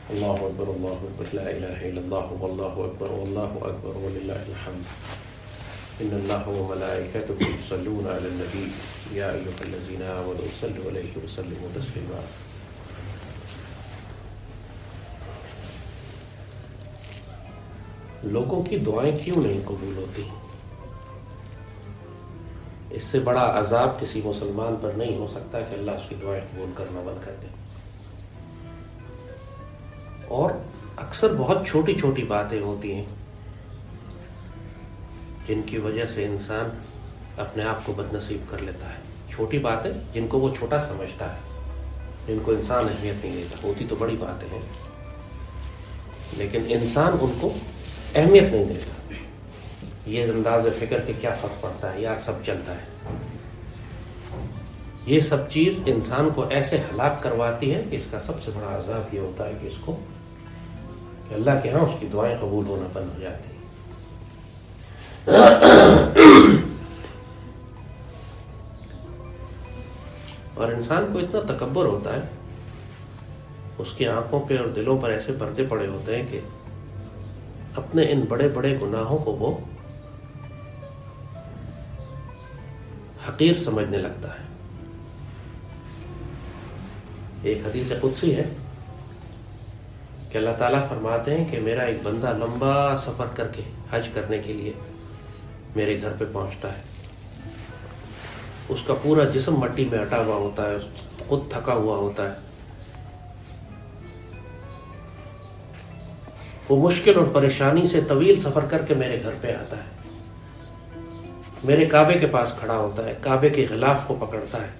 اللہ اکبر لا الہ الا اللہ واللہ اکبر وللہ الحمد ان اللہ وملائکتہ یصلون علی النبی یا ایھا الذین آمنوا صلوا علیہ وسلموا تسلیما۔ لوگوں کی دعائیں کیوں نہیں قبول ہوتی؟ اس سے بڑا عذاب کسی مسلمان پر نہیں ہو سکتا کہ اللہ اس کی دعائیں قبول کرنا بند کر دے۔ اور اکثر بہت چھوٹی چھوٹی باتیں ہوتی ہیں جن کی وجہ سے انسان اپنے آپ کو بد نصیب کر لیتا ہے۔ چھوٹی باتیں جن کو وہ چھوٹا سمجھتا ہے، جن کو انسان اہمیت نہیں دیتا، ہوتی تو بڑی باتیں ہیں لیکن انسان ان کو اہمیت نہیں دیتا۔ یہ انداز فکر کہ کیا فرق پڑتا ہے یار، سب چلتا ہے، یہ سب چیز انسان کو ایسے ہلاک کرواتی ہے کہ اس کا سب سے بڑا عذاب یہ ہوتا ہے کہ اس کو کہ اللہ کے ہاں اس کی دعائیں قبول ہونا بند ہو جاتی ہیں۔ اور انسان کو اتنا تکبر ہوتا ہے، اس کی آنکھوں پہ اور دلوں پر ایسے پردے پڑے ہوتے ہیں کہ اپنے ان بڑے بڑے گناہوں کو وہ حقیر سمجھنے لگتا ہے۔ ایک حدیث قدسی ہے کہ اللہ تعالیٰ فرماتے ہیں کہ میرا ایک بندہ لمبا سفر کر کے حج کرنے کے لیے میرے گھر پہ پہنچتا ہے، اس کا پورا جسم مٹی میں اٹا ہوا ہوتا ہے، خود تھکا ہوا ہوتا ہے، وہ مشکل اور پریشانی سے طویل سفر کر کے میرے گھر پہ آتا ہے، میرے کعبے کے پاس کھڑا ہوتا ہے، کعبے کے غلاف کو پکڑتا ہے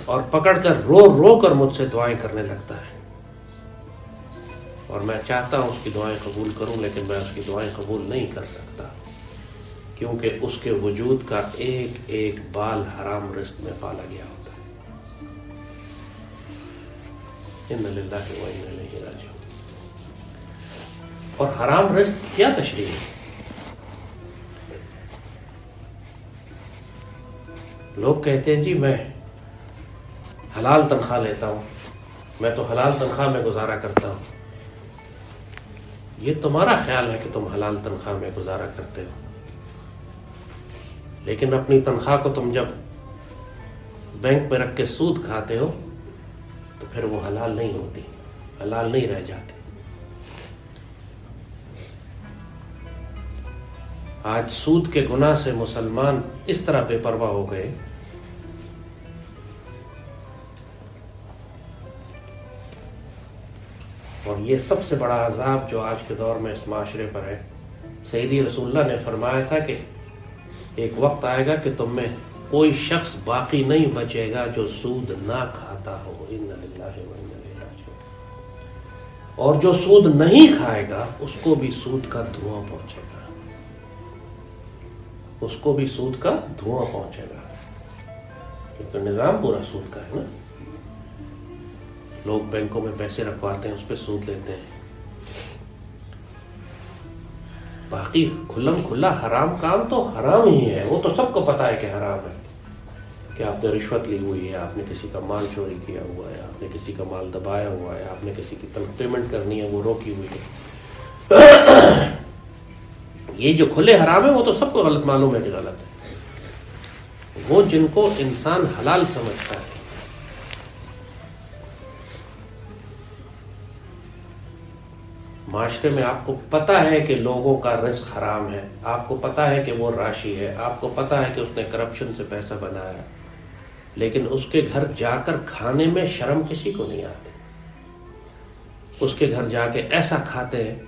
اور پکڑ کر رو رو کر مجھ سے دعائیں کرنے لگتا ہے، اور میں چاہتا ہوں اس کی دعائیں قبول کروں لیکن میں اس کی دعائیں قبول نہیں کر سکتا کیونکہ اس کے وجود کا ایک ایک بال حرام رزق میں پالا گیا ہوتا ہے۔ ان للہ و انا الیہ راجعون۔ اور حرام رزق کیا تشریح ہے؟ لوگ کہتے ہیں جی میں حلال تنخواہ لیتا ہوں، میں تو حلال تنخواہ میں گزارا کرتا ہوں۔ یہ تمہارا خیال ہے کہ تم حلال تنخواہ میں گزارا کرتے ہو، لیکن اپنی تنخواہ کو تم جب بینک میں رکھ کے سود کھاتے ہو تو پھر وہ حلال نہیں ہوتی، حلال نہیں رہ جاتی۔ آج سود کے گناہ سے مسلمان اس طرح بے پرواہ ہو گئے اور یہ سب سے بڑا عذاب جو آج کے دور میں اس معاشرے پر ہے۔ سیدی رسول اللہ نے فرمایا تھا کہ ایک وقت آئے گا کہ تم میں کوئی شخص باقی نہیں بچے گا جو سود نہ کھاتا ہو۔ ان للہ و انا الیہ راجعون۔ اور جو سود نہیں کھائے گا اس کو بھی سود کا دھواں پہنچے گا، اس کو بھی سود کا دھواں پہنچے گا، کیونکہ نظام پورا سود کا ہے نا۔ لوگ بینکوں میں پیسے رکھواتے ہیں، اس پہ سود لیتے ہیں۔ باقی کھلم کھلا حرام کام تو حرام ہی ہے، وہ تو سب کو پتا ہے کہ حرام ہے، کہ آپ نے رشوت لی ہوئی ہے، آپ نے کسی کا مال چوری کیا ہوا ہے، آپ نے کسی کا مال دبایا ہوا ہے، آپ نے کسی کی طرف پیمنٹ کرنی ہے وہ روکی ہوئی ہے۔ یہ جو کھلے حرام ہے وہ تو سب کو غلط معلوم ہے کہ غلط ہے۔ وہ جن کو انسان حلال سمجھتا ہے، معاشرے میں آپ کو پتا ہے کہ لوگوں کا رزق حرام ہے، آپ کو پتا ہے کہ وہ راشی ہے، آپ کو پتا ہے کہ اس نے کرپشن سے پیسہ بنایا، لیکن اس کے گھر جا کر کھانے میں شرم کسی کو نہیں آتی۔ اس کے گھر جا کے ایسا کھاتے ہیں۔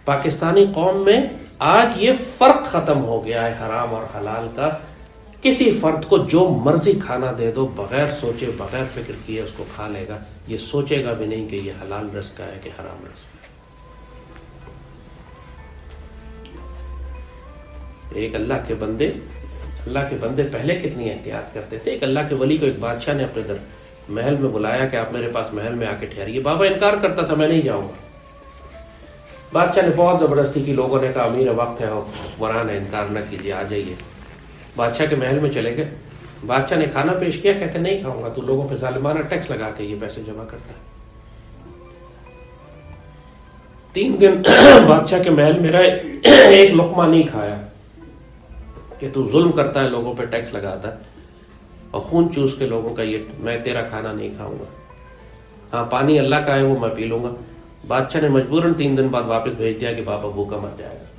پاکستانی قوم میں آج یہ فرق ختم ہو گیا ہے حرام اور حلال کا۔ کسی فرد کو جو مرضی کھانا دے دو، بغیر سوچے بغیر فکر کیے اس کو کھا لے گا، یہ سوچے گا بھی نہیں کہ یہ حلال رزق ہے کہ حرام رزق ہے۔ ایک اللہ کے بندے پہلے کتنی احتیاط کرتے تھے۔ ایک اللہ کے ولی کو ایک بادشاہ نے اپنے محل میں بلایا کہ آپ میرے پاس محل میں آ کے ٹھہریے۔ بابا انکار کرتا تھا، میں نہیں جاؤں گا۔ بادشاہ نے بہت زبردستی کی، لوگوں نے کہا امیر وقت ہے، حکمران ہے، انکار نہ کیجیے، آ جائیے۔ بادشاہ کے محل میں چلے گئے، بادشاہ نے کھانا پیش کیا، کہتے نہیں کھاؤں گا، تو لوگوں پہ ظالمانہ ٹیکس لگا کے یہ پیسے جمع کرتا ہے۔ 3 دن بادشاہ کے محل میں رہے، ایک لقمہ نہیں کھایا کہ تو ظلم کرتا ہے، لوگوں پہ ٹیکس لگاتا ہے اور خون چوس کے لوگوں کا، یہ میں تیرا کھانا نہیں کھاؤں گا، ہاں پانی اللہ کا ہے وہ میں پی لوں گا۔ بادشاہ نے مجبوراً 3 دن بعد واپس بھیج دیا کہ بابا بھوکا مر جائے گا۔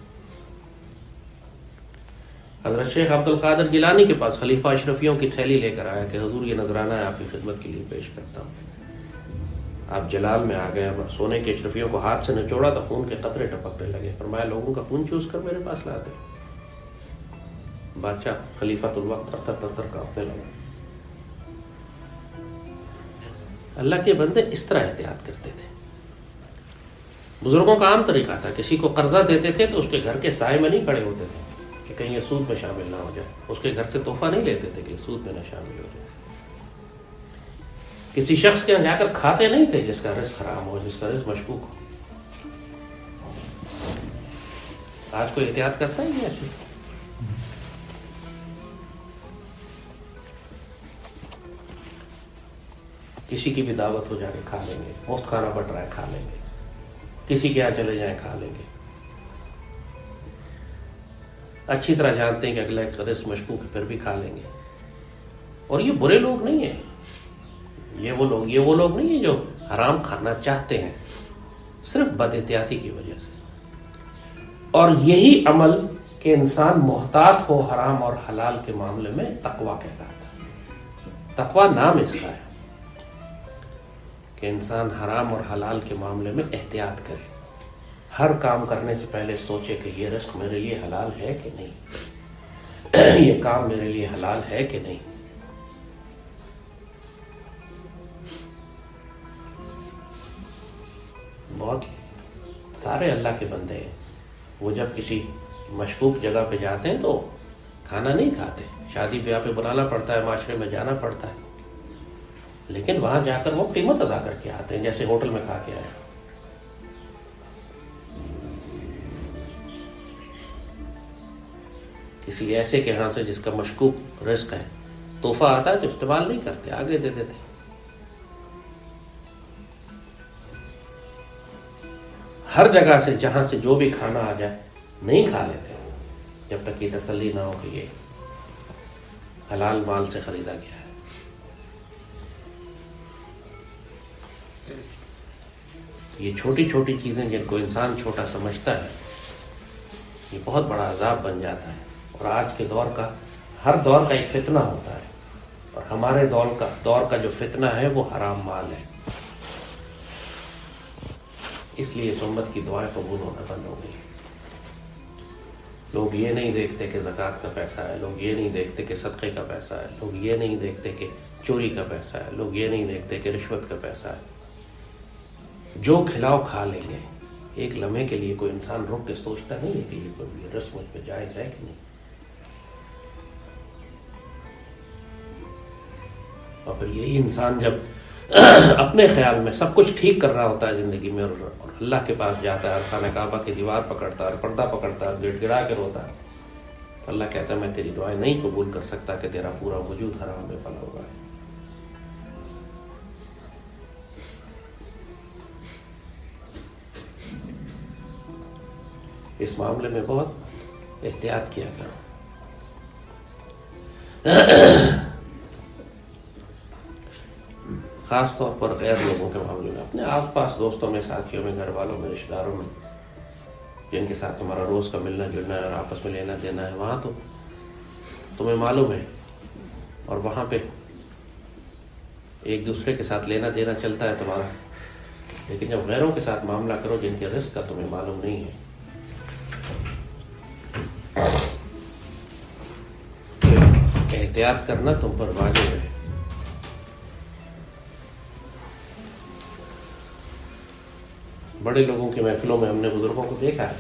حضرت شیخ عبد القادر جیلانی کے پاس خلیفہ اشرفیوں کی تھیلی لے کر آیا کہ حضور یہ نذرانہ ہے آپ کی خدمت کے لیے پیش کرتا ہوں۔ آپ جلال میں آ گئے، سونے کے اشرفیوں کو ہاتھ سے نچوڑا تو خون کے قطرے ٹپکنے لگے، فرمایا لوگوں کا خون چوس کر میرے پاس لاتے۔ بادشاہ خلیفۃ الوقت تر تر تر کانپنے لگا۔ اللہ کے بندے اس طرح احتیاط کرتے تھے۔ بزرگوں کا عام طریقہ تھا، کسی کو قرضہ دیتے تھے تو اس کے گھر کے سائے میں نہیں کھڑے ہوتے تھے کہ کہیں یہ سود میں شامل نہ ہو جائے، اس کے گھر سے تحفہ نہیں لیتے تھے کہ سود میں نہ شامل ہو جائے، کسی شخص کے یہاں جا کر کھاتے نہیں تھے جس کا رزق حرام ہو، جس کا رزق مشکوک ہو۔ آج کوئی احتیاط کرتا ہی نہیں ایسے۔ کسی کی بھی دعوت ہو جا کے کھا لیں گے، مفت کھانا بٹ رہا ہے کھا لیں گے، کسی کے یہاں چلے جائیں کھا لیں گے، اچھی طرح جانتے ہیں کہ اگلا ایک رزق مشکوک ہے پھر بھی کھا لیں گے۔ اور یہ برے لوگ نہیں ہیں، یہ وہ لوگ نہیں ہیں جو حرام کھانا چاہتے ہیں، صرف بد احتیاطی کی وجہ سے۔ اور یہی عمل کہ انسان محتاط ہو حرام اور حلال کے معاملے میں تقویٰ کہلاتا ہے۔ تقویٰ نام اس کا ہے کہ انسان حرام اور حلال کے معاملے میں احتیاط کرے، ہر کام کرنے سے پہلے سوچے کہ یہ رزق میرے لیے حلال ہے کہ نہیں، یہ کام میرے لیے حلال ہے کہ نہیں۔ بہت سارے اللہ کے بندے ہیں، وہ جب کسی مشکوک جگہ پہ جاتے ہیں تو کھانا نہیں کھاتے، شادی بیاہ پہ بلانا پڑتا ہے، معاشرے میں جانا پڑتا ہے، لیکن وہاں جا کر وہ قیمت ادا کر کے آتے ہیں جیسے ہوٹل میں کھا کے آئے۔ کسی ایسے کے ہاں سے جس کا مشکوک رزق ہے، تحفہ آتا ہے تو استعمال نہیں کرتے، آگے دے دیتے۔ ہر جگہ سے جہاں سے جو بھی کھانا آ جائے نہیں کھا لیتے جب تک یہ تسلی نہ ہو کہ یہ حلال مال سے خریدا گیا ہے۔ یہ چھوٹی چھوٹی چیزیں جن کو انسان چھوٹا سمجھتا ہے، یہ بہت بڑا عذاب بن جاتا ہے۔ اور آج کے دور کا، ہر دور کا ایک فتنہ ہوتا ہے، اور ہمارے دور کا جو فتنہ ہے وہ حرام مال ہے۔ اس لیے اس امت کی دعائیں قبول ہونا بند ہو گئی۔ لوگ یہ نہیں دیکھتے کہ زکوٰۃ کا پیسہ ہے، لوگ یہ نہیں دیکھتے کہ صدقے کا پیسہ ہے، لوگ یہ نہیں دیکھتے کہ چوری کا پیسہ ہے، لوگ یہ نہیں دیکھتے کہ رشوت کا پیسہ ہے۔ جو کھلاؤ کھا لیں گے، ایک لمحے کے لیے کوئی انسان رک کے سوچتا نہیں ہے کہ یہ کوئی رسم مجھ پہ جائز ہے کہ نہیں۔ اور پھر یہی انسان جب اپنے خیال میں سب کچھ ٹھیک کر رہا ہوتا ہے زندگی میں، اور اللہ کے پاس جاتا ہے اور خانہ کعبہ کی دیوار پکڑتا ہے اور پردہ پکڑتا ہے اور گڑ گڑا کے روتا ہے، تو اللہ کہتا ہے میں تیری دعائیں نہیں قبول کر سکتا کہ تیرا پورا وجود حرام میں پلا ہوا ہے۔ اس معاملے میں بہت احتیاط کیا کرو۔ خاص طور پر غیر لوگوں کے معاملے میں، اپنے آس پاس دوستوں میں، ساتھیوں میں، گھر والوں میں، رشتہ داروں میں، جن کے ساتھ تمہارا روز کا ملنا جلنا ہے اور آپس میں لینا دینا ہے، وہاں تو تمہیں معلوم ہے اور وہاں پہ ایک دوسرے کے ساتھ لینا دینا چلتا ہے تمہارا، لیکن جب غیروں کے ساتھ معاملہ کرو جن کے رزق کا تمہیں معلوم نہیں ہے، احتیاط کرنا تم پر واجب ہے۔ بڑے لوگوں کی محفلوں میں ہم نے بزرگوں کو دیکھا ہے،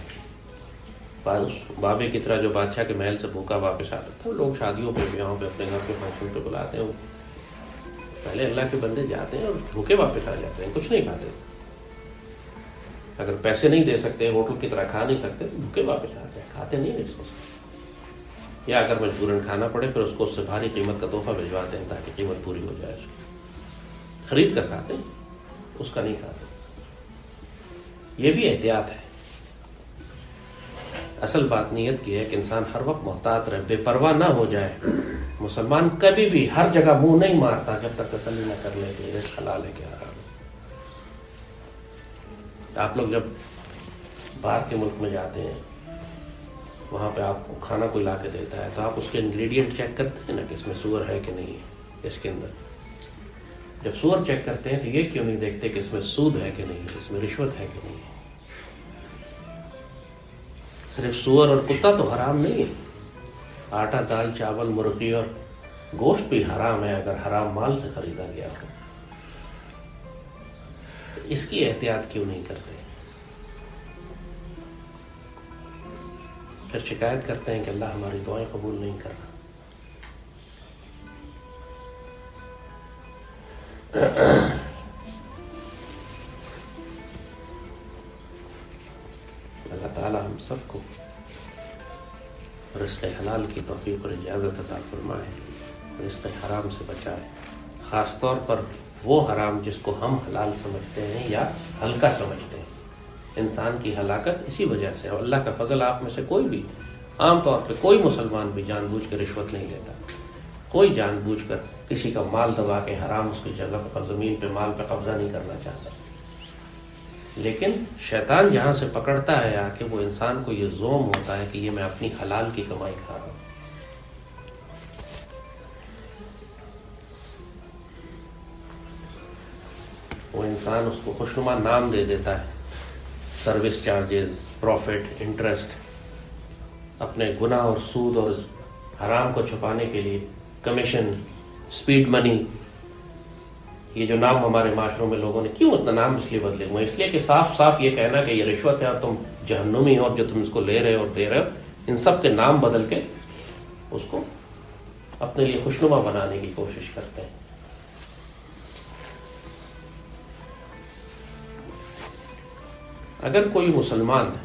بابے کی طرح جو بادشاہ کے محل سے بھوکا واپس آتا تھا، لوگ شادیوں پہ، بیاہوں پہ، اپنے گھر پہ فنکشن پہ بلاتے ہیں، پہلے اللہ کے بندے جاتے ہیں اور بھوکے واپس آ جاتے ہیں، کچھ نہیں کھاتے۔ اگر پیسے نہیں دے سکتے، ہوٹل کی طرح کھا نہیں سکتے، بھوکے واپس آتے ہیں، کھاتے نہیں ہیں اس کو، یا اگر مجبوراً کھانا پڑے پھر اس کو اس سے بھاری قیمت کا تحفہ بھجواتے ہیں تاکہ قیمت پوری ہو جائے، اس کی خرید کر کھاتے ہیں، اس کا نہیں کھاتے۔ یہ بھی احتیاط ہے. اصل بات نیت کی ہے کہ انسان ہر وقت محتاط رہے، بے پرواہ نہ ہو جائے. مسلمان کبھی بھی ہر جگہ منہ نہیں مارتا جب تک تسلی نہ کر لے کہ رزق حلال ہے کہ حرام ہے. آپ لوگ جب باہر کے ملک میں جاتے ہیں، وہاں پہ آپ کو کھانا کوئی لا کے دیتا ہے تو آپ اس کے انگریڈینٹ چیک کرتے ہیں نا کہ اس میں سور ہے کہ نہیں ہے اس کے اندر. جب سور چیک کرتے ہیں تو یہ کیوں نہیں دیکھتے کہ اس میں سود ہے کہ نہیں ہے، اس میں رشوت ہے کہ نہیں ہے. صرف سور اور کتا تو حرام نہیں ہے، آٹا دال چاول مرغی اور گوشت بھی حرام ہے اگر حرام مال سے خریدا گیا ہو. تو اس کی احتیاط کیوں نہیں کرتے؟ پھر شکایت کرتے ہیں کہ اللہ ہماری دعائیں قبول نہیں کر رہا. اللہ تعالی ہم سب کو رزق حلال کی توفیق اور اجازت عطا فرمائے، رزق حرام سے بچائے، خاص طور پر وہ حرام جس کو ہم حلال سمجھتے ہیں یا ہلکا سمجھتے ہیں. انسان کی ہلاکت اسی وجہ سے. اور اللہ کا فضل، آپ میں سے کوئی بھی، عام طور پہ کوئی مسلمان بھی جان بوجھ کے رشوت نہیں لیتا. کوئی جان بوجھ کر کسی کا مال دبا کے حرام اس کی جگہ پر زمین پہ مال پہ قبضہ نہیں کرنا چاہتا. لیکن شیطان جہاں سے پکڑتا ہے آ کے، وہ انسان کو یہ زوم ہوتا ہے کہ یہ میں اپنی حلال کی کمائی کھا رہا ہوں. وہ انسان اس کو خوشنما نام دے دیتا ہے، سروس چارجز، پروفٹ، انٹرسٹ. اپنے گناہ اور سود اور حرام کو چھپانے کے لیے کمیشن، سپیڈ منی، یہ جو نام ہمارے معاشروں میں لوگوں نے کیوں اتنا نام اس لیے بدلے ہوئے؟ اس لیے کہ صاف صاف یہ کہنا کہ یہ رشوت ہے اور تم جہنمی ہو، اور جو تم اس کو لے رہے ہو اور دے رہے ہو، ان سب کے نام بدل کے اس کو اپنے لیے خوشنما بنانے کی کوشش کرتے ہیں. اگر کوئی مسلمان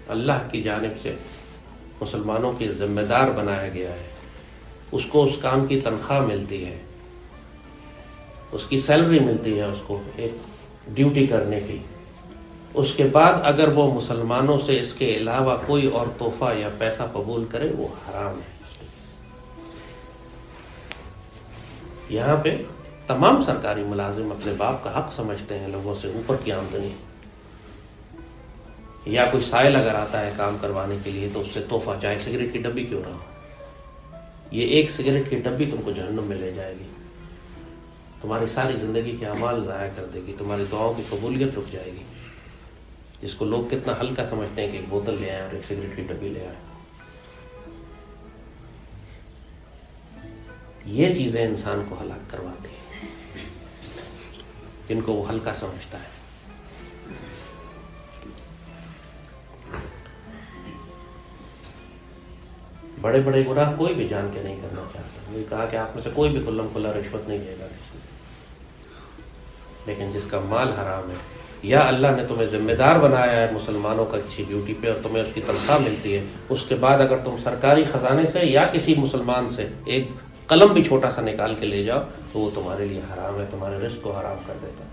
اللہ کی جانب سے مسلمانوں کے ذمہ دار بنایا گیا ہے، اس کو اس کام کی تنخواہ ملتی ہے، اس کی سیلری ملتی ہے اس کو ایک ڈیوٹی کرنے کی، اس کے بعد اگر وہ مسلمانوں سے اس کے علاوہ کوئی اور تحفہ یا پیسہ قبول کرے، وہ حرام ہے. یہاں پہ تمام سرکاری ملازم اپنے باپ کا حق سمجھتے ہیں لوگوں سے اوپر کی آمدنی، یا کوئی سائل اگر آتا ہے کام کروانے کے لیے تو اس سے تحفہ، چاہے سگریٹ کی ڈبی کیوں نہ ہو. یہ ایک سگریٹ کی ڈبی تم کو جہنم میں لے جائے گی، تمہاری ساری زندگی کے اعمال ضائع کر دے گی، تمہاری دعاؤں کی قبولیت رک جائے گی. جس کو لوگ کتنا ہلکا سمجھتے ہیں کہ ایک بوتل لے آئے اور ایک سگریٹ کی ڈبی لے آئے. یہ چیزیں انسان کو ہلاک کرواتی ہیں جن کو وہ ہلکا سمجھتا ہے. بڑے بڑے گناہ کوئی بھی جان کے نہیں کرنا چاہتا. وہی کہا کہ آپ میں سے کوئی بھی کلم کھلا رشوت نہیں لے گا کسی سے. لیکن جس کا مال حرام ہے، یا اللہ نے تمہیں ذمہ دار بنایا ہے مسلمانوں کا کسی ڈیوٹی پہ اور تمہیں اس کی تنخواہ ملتی ہے، اس کے بعد اگر تم سرکاری خزانے سے یا کسی مسلمان سے ایک قلم بھی چھوٹا سا نکال کے لے جاؤ تو وہ تمہارے لیے حرام ہے، تمہارے رزق کو حرام کر دیتا ہے.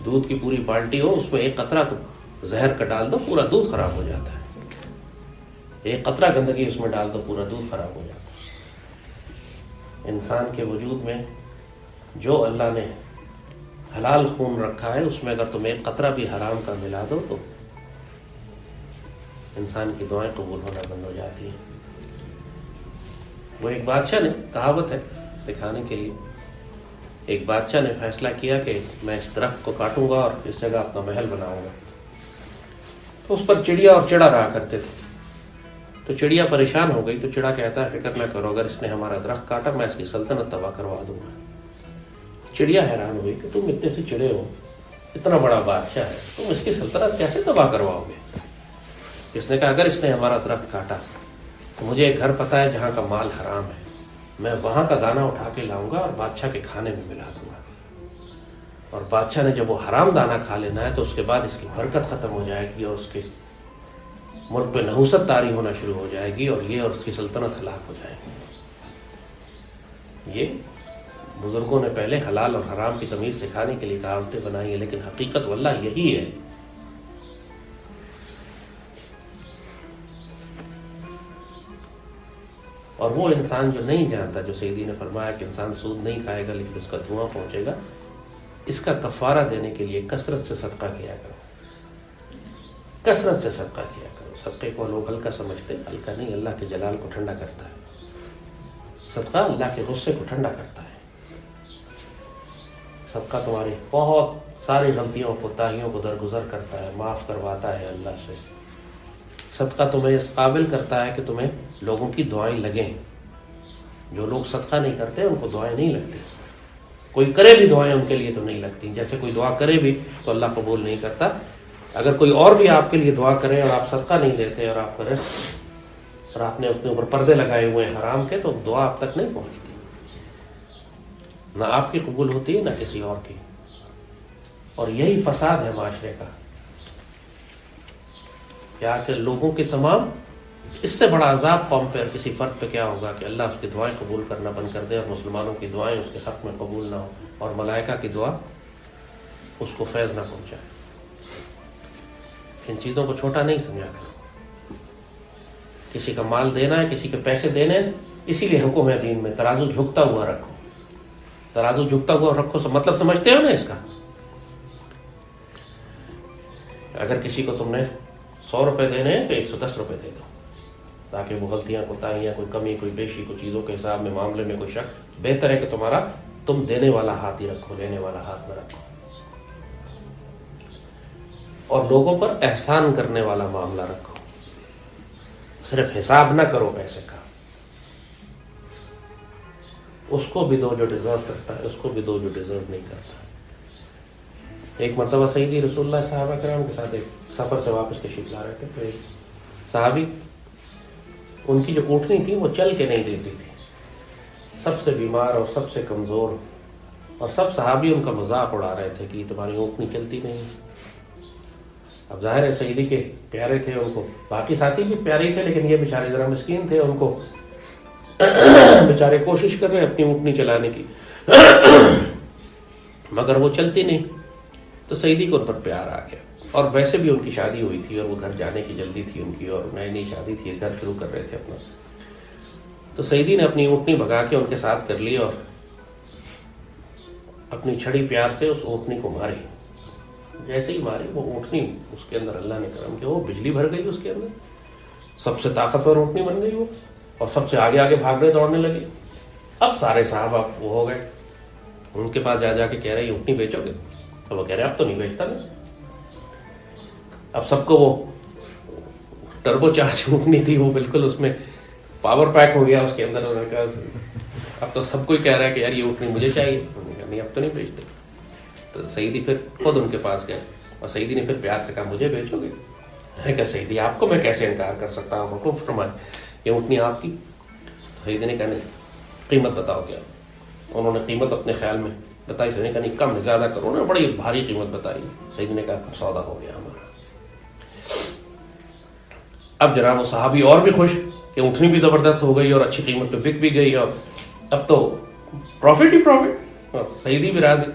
دودھ کی پوری بالٹی ہو، اس میں ایک قطرہ تم زہر کا ڈال دو، پورا دودھ خراب ہو جاتا ہے. ایک قطرہ گندگی اس میں ڈال دو، پورا دودھ خراب ہو جاتا ہے. انسان کے وجود میں جو اللہ نے حلال خون رکھا ہے، اس میں اگر تم ایک قطرہ بھی حرام کا ملا دو تو انسان کی دعائیں قبول ہونا بند ہو جاتی ہیں. وہ ایک بادشاہ نے، کہاوت ہے دکھانے کے لیے، ایک بادشاہ نے فیصلہ کیا کہ میں اس درخت کو کاٹوں گا اور اس جگہ اپنا محل بناؤں گا. تو اس پر چڑیا اور چڑا رہا کرتے تھے. تو چڑیا پریشان ہو گئی تو چڑا کہتا ہے فکر نہ کرو، اگر اس نے ہمارا درخت کاٹا میں اس کی سلطنت تباہ کروا دوں گا. چڑیا حیران ہوئی کہ تم اتنے سے چڑے ہو، اتنا بڑا بادشاہ ہے، تم اس کی سلطنت کیسے تباہ کرواؤ گے؟ اس نے کہا اگر اس نے ہمارا درخت کاٹا تو مجھے ایک گھر پتہ ہے جہاں کا مال حرام ہے، میں وہاں کا دانہ اٹھا کے لاؤں گا اور بادشاہ کے کھانے میں ملا دوں گا. اور بادشاہ نے جب وہ حرام دانہ کھا لینا ہے تو اس کے بعد اس کی برکت ختم ہو جائے گی اور اس کے ملک پہ نحوست طاری ہونا شروع ہو جائے گی اور یہ اور اس کی سلطنت ہلاک ہو جائے گی. یہ بزرگوں نے پہلے حلال اور حرام کی تمیز سکھانے کے لیے کہاوتیں بنائی ہیں، لیکن حقیقت واللہ یہی ہے اور وہ انسان جو نہیں جانتا، جو سیدی نے فرمایا کہ انسان سود نہیں کھائے گا لیکن اس کا دھواں پہنچے گا، اس کا کفارہ دینے کے لیے کثرت سے صدقہ کیا کرو، کثرت سے صدقہ کیا کرو۔ صدقے کو لوگ ہلکا سمجھتے، ہلکا نہیں، اللہ کے جلال کو ٹھنڈا کرتا ہے صدقہ، اللہ کے غصے کو ٹھنڈا کرتا ہے صدقہ، تمہاری بہت ساری غلطیوں کو، کوتاہیوں کو درگزر کرتا ہے، معاف کرواتا ہے اللہ سے۔ صدقہ تمہیں اس قابل کرتا ہے کہ تمہیں لوگوں کی دعائیں لگیں۔ جو لوگ صدقہ نہیں کرتے ان کو دعائیں نہیں لگتی، کوئی کرے بھی دعائیں ان کے لیے تو نہیں لگتی، جیسے کوئی دعا کرے بھی تو اللہ قبول نہیں کرتا۔ اگر کوئی اور بھی آپ کے لیے دعا کرے اور آپ صدقہ نہیں دیتے اور آپ کا رزق اور آپ نے اپنے اوپر پردے لگائے ہوئے ہیں حرام کے، تو دعا آپ تک نہیں پہنچتی، نہ آپ کی قبول ہوتی ہے نہ کسی اور کی۔ اور یہی فساد ہے معاشرے کا، کیا کہ لوگوں کے تمام، اس سے بڑا عذاب قوم پہ اور کسی فرد پہ کیا ہوگا کہ اللہ اس کی دعائیں قبول کرنا بند کر دے اور مسلمانوں کی دعائیں اس کے حق میں قبول نہ ہو اور ملائکہ کی دعا اس کو فیض نہ پہنچائے۔ ان چیزوں کو چھوٹا نہیں سمجھا کرو۔ کسی کا مال دینا ہے، کسی کے پیسے دینے، اسی لیے حکم ہے دین میں ترازو جھکتا ہوا رکھو۔ ترازو جھکتا ہوا رکھو، مطلب سمجھتے ہو نا اس کا؟ اگر کسی کو تم نے 100 روپے دینے ہیں تو 110 روپے دے دو، تاکہ وہ غلطیاں، کوتاہیاں، کوئی کمی، کوئی بیشی، کوئی چیزوں کے حساب میں معاملے میں کوئی شک، بہتر ہے کہ تم دینے والا ہاتھ ہی رکھو، لینے والا ہاتھ نہ رکھو۔ اور لوگوں پر احسان کرنے والا معاملہ رکھو، صرف حساب نہ کرو پیسے کا، اس کو بھی دو جو ڈیزرو کرتا ہے، اس کو بھی دو جو ڈیزرو نہیں کرتا۔ ایک مرتبہ سیدی رسول اللہ صحابہ کرام کے ساتھ ایک سفر سے واپس تشریف لا رہے تھے، تو ایک صحابی، ان کی جو اونٹنی تھی وہ چل کے نہیں دیتی تھی، سب سے بیمار اور سب سے کمزور، اور سب صحابی ان کا مذاق اڑا رہے تھے کہ تمہاری اونٹنی چلتی نہیں۔ اب ظاہر ہے سیدی کے پیارے تھے، ان کو باقی ساتھی بھی پیارے تھے، لیکن یہ بیچارے ذرا مسکین تھے، ان کو بیچارے کوشش کر رہے ہیں اپنی اونٹنی چلانے کی، مگر وہ چلتی نہیں۔ تو سیدی کو ان پر پیار آ گیا، اور ویسے بھی ان کی شادی ہوئی تھی اور وہ گھر جانے کی جلدی تھی ان کی، اور نئی نئی شادی تھی، گھر شروع کر رہے تھے اپنا۔ تو سیدی نے اپنی اونٹنی بھگا کے ان کے ساتھ کر لی اور اپنی چھڑی پیار سے اس اونٹنی کو ماری۔ جیسے ہی ماری وہ اونٹنی، اس کے اندر اللہ نے کرم کیا، وہ بجلی بھر گئی اس کے اندر، سب سے طاقتور اونٹنی بن گئی وہ، اور سب سے آگے آگے بھاگنے دوڑنے لگی۔ اب سارے صحابہ وہ ہو گئے، ان کے پاس جا کے کہہ رہے اونٹنی بیچو گے؟ تو وہ کہہ رہے اب تو نہیں بیچتا میں۔ اب سب کو وہ ٹربو چارج اونٹنی تھی، وہ بالکل اس میں پاور پیک ہو گیا اس کے اندر، انہوں نے کہا اب تو سب کوئی کہہ رہا ہے کہ یار یہ اونٹنی مجھے چاہیے، انہوں نے کہا نہیں اب تو نہیں بیچتے۔ تو سیدی پھر خود ان کے پاس گئے اور سیدی نے پھر پیار سے کہا مجھے بیچو گے؟ میں کہا سیدی آپ کو میں کیسے انکار کر سکتا ہوں، حکم فرمائے، یہ اونٹنی آپ کی۔ تو سیدی نے کہا نہیں، قیمت بتاؤ کیا۔ انہوں نے قیمت اپنے خیال میں بتائی، سیدی نے کہا نہیں کم زیادہ کرو، انہوں نے بڑی بھاری قیمت بتائی۔ سیدی نے کہا سودا ہو گیا ہمارا۔ اب جناب وہ صحابی اور بھی خوش کہ اونٹنی بھی زبردست ہو گئی اور اچھی قیمت پہ بک بھی گئی، اور اب تو پروفٹ ہی پروفٹ، اور سیدی بھی راضی۔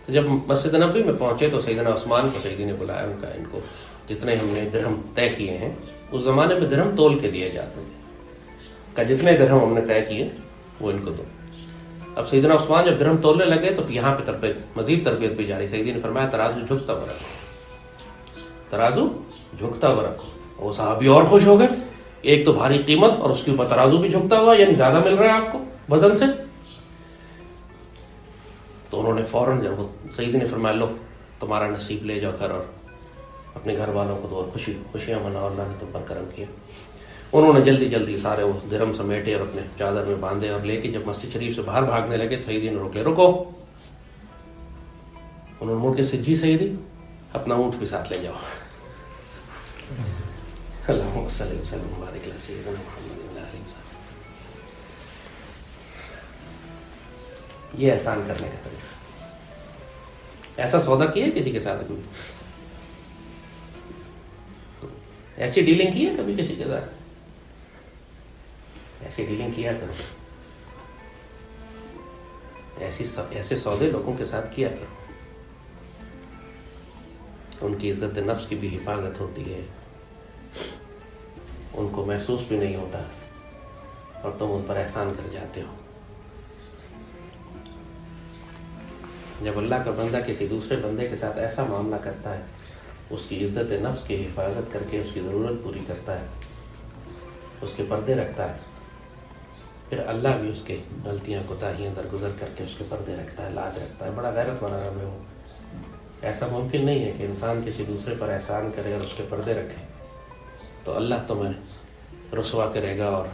تو جب مسجد نبوی میں پہنچے تو سیدنا عثمان کو سیدی نے بلایا، ان کا ان کو جتنے ہم نے درہم طے کیے ہیں، اس زمانے میں درہم تول کے دیے جاتے تھے، کہ جتنے درہم ہم نے طے کیے وہ ان کو دو۔ اب سیدنا عثمان جب درہم تولنے لگے تو یہاں پہ تربیت، مزید تربیت بھی جاری۔ سیدی نے فرمایا ترازو جھکتا ہوا رکھو، ترازو جھکتا ہوا رکھو۔ وہ صحابی اور خوش ہو گئے، ایک تو بھاری قیمت اور اس کے اوپر ترازو بھی جھکتا ہوا، یعنی زیادہ مل رہا ہے آپ کو وزن سے۔ تو انہوں نے فوراً جب سیدی نے فرمایا لو تمہارا نصیب لے جاؤ گھر، اور اپنے گھر والوں کو دو اور خوشیاں مناؤ، اللہ نے تم پر کرم کیا۔ انہوں نے جلدی جلدی سارے وہ درہم سمیٹے اور اپنے چادر میں باندھے، اور لے کے جب مسجد شریف سے باہر بھاگنے لگے سیدی نے روک لے، رکو۔ انہوں نے مڑ کے سے جی سیدی اپنا اونٹ بھی ساتھ لے جاؤ۔ اللہم صلی وسلم وبارک علی سیدنا محمد وعلی آلہ وصحبہ۔ یہ احسان کرنے کا طریقہ۔ ایسا سودا کیا ہے کسی کے ساتھ؟ کبھی ایسی ڈیلنگ کی ہے کبھی کسی کے ساتھ؟ ایسی ڈیلنگ کیا کرو، ایسے سودے لوگوں کے ساتھ کیا کرو، ان کی عزت نفس کی بھی حفاظت ہوتی ہے، ان کو محسوس بھی نہیں ہوتا اور تم ان پر احسان کر جاتے ہو. جب اللہ کا بندہ کسی دوسرے بندے کے ساتھ ایسا معاملہ کرتا ہے، اس کی عزت نفس کی حفاظت کر کے اس کی ضرورت پوری کرتا ہے، اس کے پردے رکھتا ہے، پھر اللہ بھی اس کے غلطیاں کوتاہیاں درگزر کر کے اس کے پردے رکھتا ہے، لاج رکھتا ہے. بڑا غیرت والا رب ہے وہ. ایسا ممکن نہیں ہے کہ انسان کسی دوسرے پر احسان کرے اور اس کے پردے رکھے تو اللہ تمہیں رسوا کرے گا اور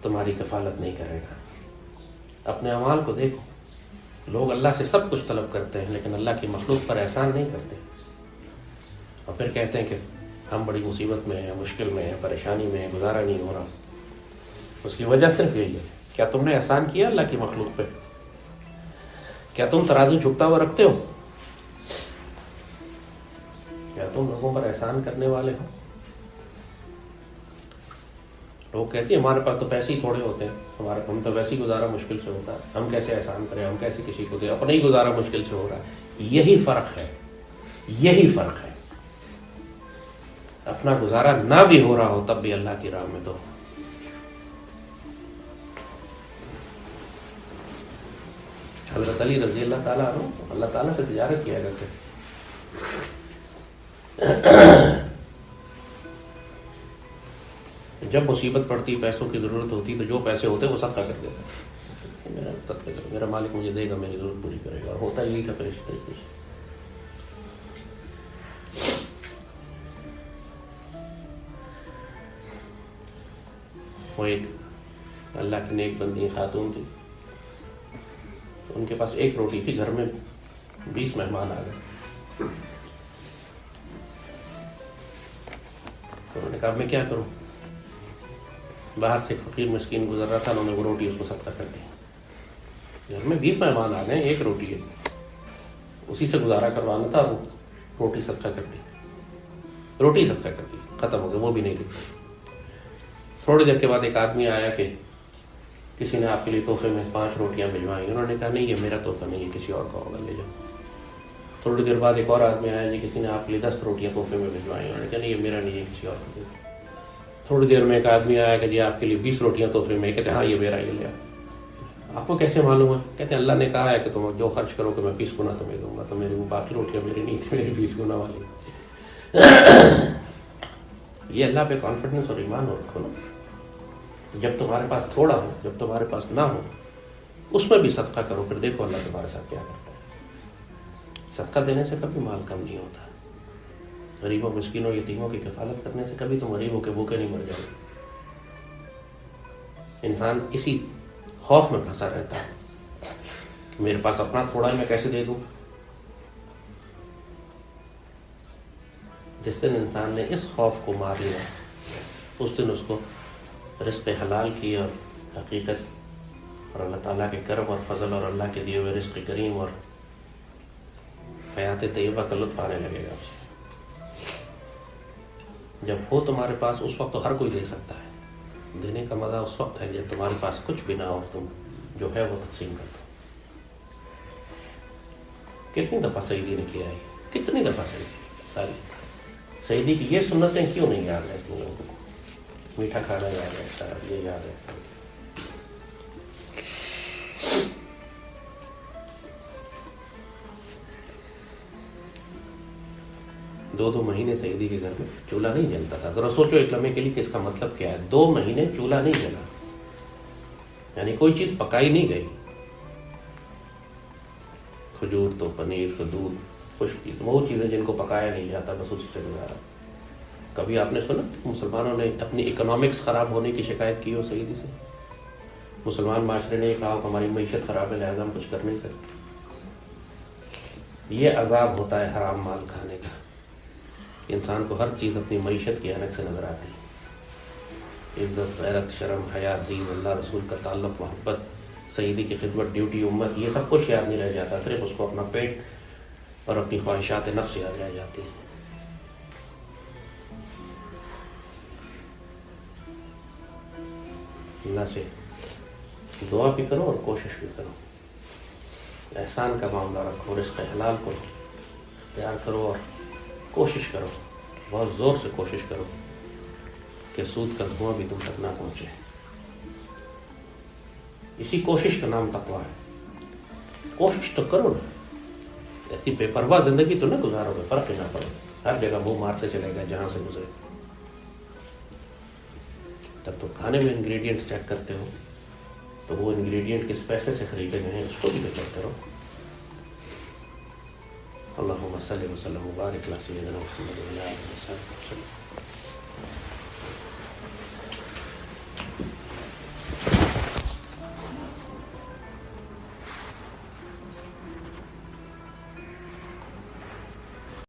تمہاری کفالت نہیں کرے گا. اپنے اعمال کو دیکھو. لوگ اللہ سے سب کچھ طلب کرتے ہیں لیکن اللہ کی مخلوق پر احسان نہیں کرتے، اور پھر کہتے ہیں کہ ہم بڑی مصیبت میں ہیں، مشکل میں ہیں، پریشانی میں ہیں، گزارا نہیں ہو رہا. اس کی وجہ صرف یہی ہے، کیا تم نے احسان کیا اللہ کی مخلوق پہ؟ کیا تم ترازو جھکتا ہوا رکھتے ہو؟ کیا تم لوگوں پر احسان کرنے والے ہو؟ لوگ کہتے ہیں ہمارے پاس تو پیسے ہی تھوڑے ہوتے ہیں، ہم تو ویسے ہی گزارا مشکل سے ہوتا ہے، ہم کیسے احسان کریں، ہم کیسے کسی کو دیں، اپنا ہی گزارا مشکل سے ہو رہا ہے. یہی فرق ہے، یہی فرق ہے. اپنا گزارا نہ بھی ہو رہا ہو تب بھی اللہ کی راہ میں دو. حضرت علی رضی اللہ تعالیٰ عنہ اللہ تعالیٰ سے تجارت کیا کرتے. جب مصیبت پڑتی، پیسوں کی ضرورت ہوتی تو جو پیسے ہوتے وہ صدقہ کر دیتے. میرا مالک مجھے دے گا، میری ضرورت پوری کرے گا. اور ہوتا یہی تھا پھر اسی طریقے سے. وہ ایک اللہ کی نیک بندی خاتون تھی، ان کے پاس ایک روٹی تھی، گھر میں 20 مہمان آ گئے. تو انہوں نے کہا میں کیا کروں؟ باہر سے فقیر مسکین گزر رہا تھا، انہوں نے وہ روٹی اس کو صدقہ کر دی. گھر میں 20 مہمان آ گئے، ایک روٹی ہے، اسی سے گزارا کروانا تھا، وہ روٹی صدقہ کر دی. روٹی صدقہ کر دی، ختم ہو گئی، وہ بھی نہیں رہی. تھوڑی دیر کے بعد ایک آدمی آیا کہ کسی نے آپ کے لیے تحفے میں 5 روٹیاں بھجوائی. انہوں نے کہا نہیں یہ میرا تحفہ نہیں ہے، کسی اور کا ہوگا، لے جاؤ. تھوڑی دیر بعد ایک اور آدمی آیا جی کسی نے آپ کے لیے 10 روٹیاں تحفے میں بھجوائی. انہوں نے کہا نہیں یہ میرا نہیں ہے، کسی اور کا. تھوڑی دیر میں ایک آدمی آیا کہ جی آپ کے لیے 20 روٹیاں تحفے میں. کہتے ہاں یہ میرا، یہ لیا. آپ کو کیسے معلوم ہے؟ کہتے ہیں اللہ نے کہا ہے کہ تم جو خرچ کرو کہ میں 20 گنا تمہیں دوں گا. تو میری وہ باقی روٹیاں میری نہیں تھی، میری 20 گنا والی. یہ اللہ پہ کانفیڈنس اور ایمان رکھو نا. جب تمہارے پاس تھوڑا ہو، جب تمہارے پاس نہ ہو، اس میں بھی صدقہ کرو، پھر دیکھو اللہ تمہارے ساتھ کیا کرتا ہے. صدقہ دینے سے کبھی مال کم نہیں ہوتا. غریبوں مسکینوں یتیموں کی کفالت کرنے سے کبھی تم غریبوں کے بھوکے نہیں مر جاؤ. انسان اسی خوف میں پھنسا رہتا ہے کہ میرے پاس اپنا تھوڑا ہے، میں کیسے دے دوں. جس دن انسان نے اس خوف کو مار لیا، اس دن اس کو رزق حلال کی اور حقیقت اور اللہ تعالیٰ کے کرم اور فضل اور اللہ کے دیے ہوئے رزق کریم اور حیات طیبہ کا لطف آنے لگے گا. جب ہو تمہارے پاس اس وقت تو ہر کوئی دے سکتا ہے. دینے کا مزہ اس وقت ہے جب تمہارے پاس کچھ بھی نہ ہو، تم جو ہے وہ تقسیم کر دو. کتنی دفعہ سعیدی نے کیا ہے، کتنی دفعہ ساری سعیدی کی یہ سنتیں کیوں نہیں یاد رہتی لوگوں کو؟ میٹھا کھانا یاد رہتا ہے، یہ یاد رہتا ہے. دو مہینے سعیدی کے گھر میں چولہا نہیں جلتا تھا. ذرا سوچو ایک لمحے کے لیے کہ اس کا مطلب کیا ہے. 2 مہینے چولہا نہیں جلا، یعنی کوئی چیز پکائی نہیں گئی. کھجور تو، پنیر تو، دودھ، خشک چیز، وہ چیزیں جن کو پکایا نہیں جاتا، بس اسی سے گزارا. کبھی آپ نے سنا کہ مسلمانوں نے اپنی اکنامکس خراب ہونے کی شکایت کی ہو سعیدی سے؟ مسلمان معاشرے نے کہا کہ ہماری معیشت خراب ہے لہذا ہم کچھ کر نہیں سکتے. یہ عذاب ہوتا ہے حرام مال کھانے کا. انسان کو ہر چیز اپنی معیشت کی عینک سے نظر آتی ہے. عزت، غیرت، شرم، حیا، دین، اللہ رسول کا تعلق، محبت، سعیدی کی خدمت، ڈیوٹی، امت، یہ سب کچھ یاد نہیں رہ جاتا. صرف اس کو اپنا پیٹ اور اپنی خواہشات نفس یاد رہ جاتی ہیں. اللہ سے دعا بھی کرو اور کوشش بھی کرو. احسان کا معاملہ رکھو، رزق حلال کو تیار کرو اور کوشش کرو، بہت زور سے کوشش کرو کہ سود کا دھواں بھی تم تک نہ پہنچے. اسی کوشش کا نام تقویٰ ہے. کوشش تو کرو نا, ایسی بے پرواہ زندگی تو نہ گزارو گے, فرق ہی نہ پڑے, ہر جگہ منہ مارتے چلے گئے جہاں سے گزرے. تب تو کھانے میں انگریڈینٹس چیک کرتے ہو, تو وہ انگریڈینٹ کس پیسے سے خریدے گئے ہیں اس کو بھی تو چیک کرو. اللہم صلی وسلم وبارک علی سیدنا محمد وعلی آلہ وصحبہ وسلم.